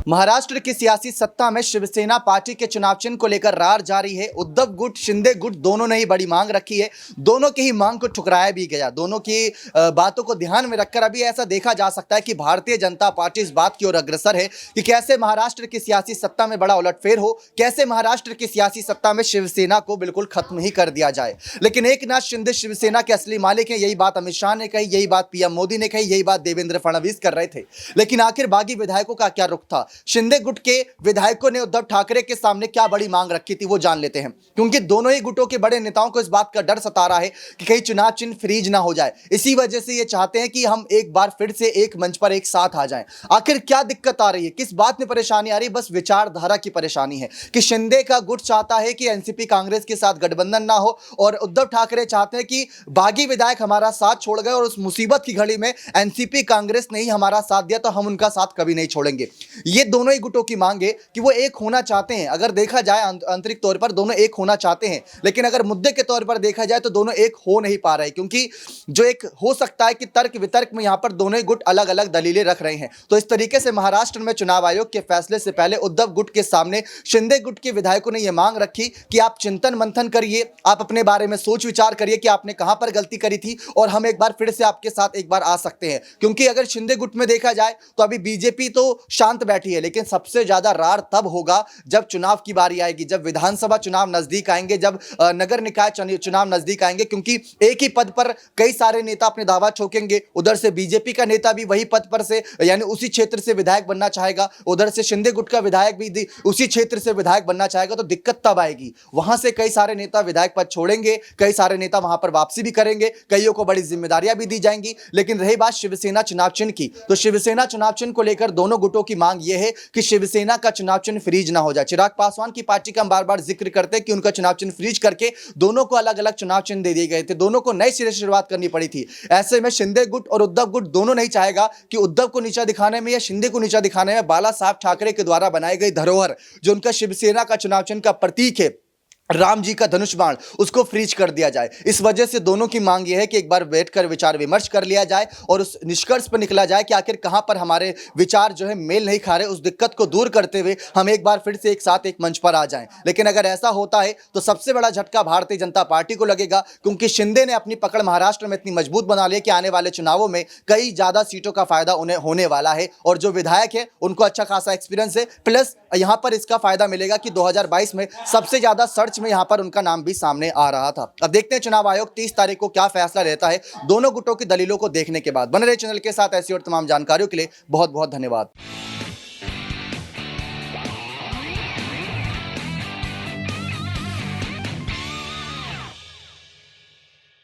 महाराष्ट्र की सियासी सत्ता में शिवसेना पार्टी के चुनाव चिन्ह को लेकर रार जारी है। उद्धव गुट, शिंदे गुट दोनों ने ही बड़ी मांग रखी है। दोनों की ही मांग को ठुकराया भी गया। दोनों की बातों को ध्यान में रखकर अभी ऐसा देखा जा सकता है कि भारतीय जनता पार्टी इस बात की ओर अग्रसर है कि कैसे महाराष्ट्र की सियासी सत्ता में बड़ा उलटफेर हो, कैसे महाराष्ट्र की सियासी सत्ता में शिवसेना को बिल्कुल खत्म ही कर दिया जाए। लेकिन एकनाथ शिंदे शिवसेना के असली मालिक हैं, यही बात अमित शाह ने कही, यही बात पीएम मोदी ने कही, यही बात देवेंद्र फडणवीस कर रहे थे। लेकिन आखिर बागी विधायकों का क्या रुख था? शिंदे गुट के विधायकों ने उद्धव ठाकरे के सामने क्या बड़ी मांग रखी थी, वो जान लेते हैं। क्योंकि दोनों ही गुटों के बड़े नेताओं को इस बात का डर सता रहा है कि कहीं चुनाव चिन्ह फ्रीज ना हो जाए। इसी वजह से ये चाहते हैं कि हम एक बार फिर से एक मंच पर एक साथ आ जाएं। आखिर क्या दिक्कत आ रही है, किस बात में परेशानी आ रही है? बस विचारधारा की परेशानी है कि शिंदे का गुट चाहता है कि एनसीपी कांग्रेस के साथ गठबंधन ना हो, और उद्धव ठाकरे चाहते हैं कि बागी विधायक हमारा साथ छोड़ गए और उस मुसीबत की घड़ी में एनसीपी कांग्रेस ने ही हमारा साथ दिया तो हम उनका साथ कभी नहीं छोड़ेंगे। ये दोनों ही गुटों की मांग है कि वो एक होना चाहते हैं। अगर देखा जाए आंतरिक तौर पर दोनों एक होना चाहते हैं, लेकिन अगर मुद्दे के तौर पर देखा जाए तो दोनों एक हो नहीं पा रहे, क्योंकि जो एक हो सकता है कि तर्क वितर्क में यहां पर दोनों ही गुट अलग अलग दलीलें रख रहे हैं। तो इस तरीके से महाराष्ट्र में चुनाव आयोग के फैसले से पहले उद्धव गुट के सामने शिंदे गुट के विधायकों ने यह मांग रखी कि आप चिंतन मंथन करिए, आप अपने बारे में सोच विचार करिए कि आपने कहां पर गलती करी थी और हम एक बार फिर से आपके साथ एक बार आ सकते हैं। क्योंकि अगर शिंदे गुट में देखा जाए तो अभी बीजेपी तो शांत बैठी है, लेकिन सबसे ज्यादा रार तब होगा जब चुनाव की बारी आएगी, जब विधानसभा चुनाव नजदीक आएंगे, जब नगर निकाय चुनाव नजदीक आएंगे। क्योंकि एक ही पद पर कई सारे नेता अपने दावा ठोकेंगे। उधर से बीजेपी का नेता भी वही पद पर से यानी उसी क्षेत्र से विधायक बनना चाहेगा, उधर से शिंदे गुट का विधायक भी उसी क्षेत्र से विधायक बनना चाहेगा। तो दिक्कत तब आएगी, वहां से कई सारे नेता विधायक पद छोड़ेंगे, कई सारे नेता वहां पर वापसी भी करेंगे, कईयों को बड़ी जिम्मेदारियां भी दी जाएंगी। लेकिन रही बात शिवसेना चुनाव चिन्ह की, तो शिवसेना चुनाव चिन्ह को लेकर दोनों गुटों की मांग यह है कि शिवसेना का चुनाव चिन्ह फ्रीज ना हो जाए। चिराग पासवान की पार्टी का हम बार बार जिक्र करते हैं कि उनका चुनाव चिन्ह फ्रीज करके दोनों को अलग अलग चुनाव चिन्ह दे दिए गए थे, दोनों को नए सिरे से शुरुआत करनी पड़ी थी। ऐसे में शिंदे गुट और उद्धव गुट दोनों नहीं चाहेगा कि उद्धव को नीचा दिखाने में या शिंदे को नीचा दिखाने में बाला साहब ठाकरे के द्वारा बनाई गई धरोहर, जो उनका शिवसेना का चुनाव चिन्ह का प्रतीक है, राम जी का धनुष बाण, उसको फ्रीज कर दिया जाए। इस वजह से दोनों की मांग यह है कि एक बार बैठकर विचार विमर्श कर लिया जाए और उस निष्कर्ष पर निकला जाए कि आखिर कहां पर हमारे विचार जो है मेल नहीं खा रहे। उस दिक्कत को दूर करते हुए हम एक बार फिर से एक साथ एक मंच पर आ जाएं। लेकिन अगर ऐसा होता है तो सबसे बड़ा झटका भारतीय जनता पार्टी को लगेगा, क्योंकि शिंदे ने अपनी पकड़ महाराष्ट्र में इतनी मजबूत बना ली कि आने वाले चुनावों में कई ज्यादा सीटों का फायदा उन्हें होने वाला है। और जो विधायक है उनको अच्छा खासा एक्सपीरियंस है, प्लस यहां पर इसका फायदा मिलेगा कि 2022 में सबसे ज्यादा सर्च में यहां पर उनका नाम भी सामने आ रहा था। अब देखते हैं चुनाव आयोग 30 तारीख को क्या फैसला रहता है दोनों गुटों की दलीलों को देखने के बाद। बने रहे चैनल के साथ ऐसी और तमाम जानकारियों के लिए बहुत बहुत धन्यवाद।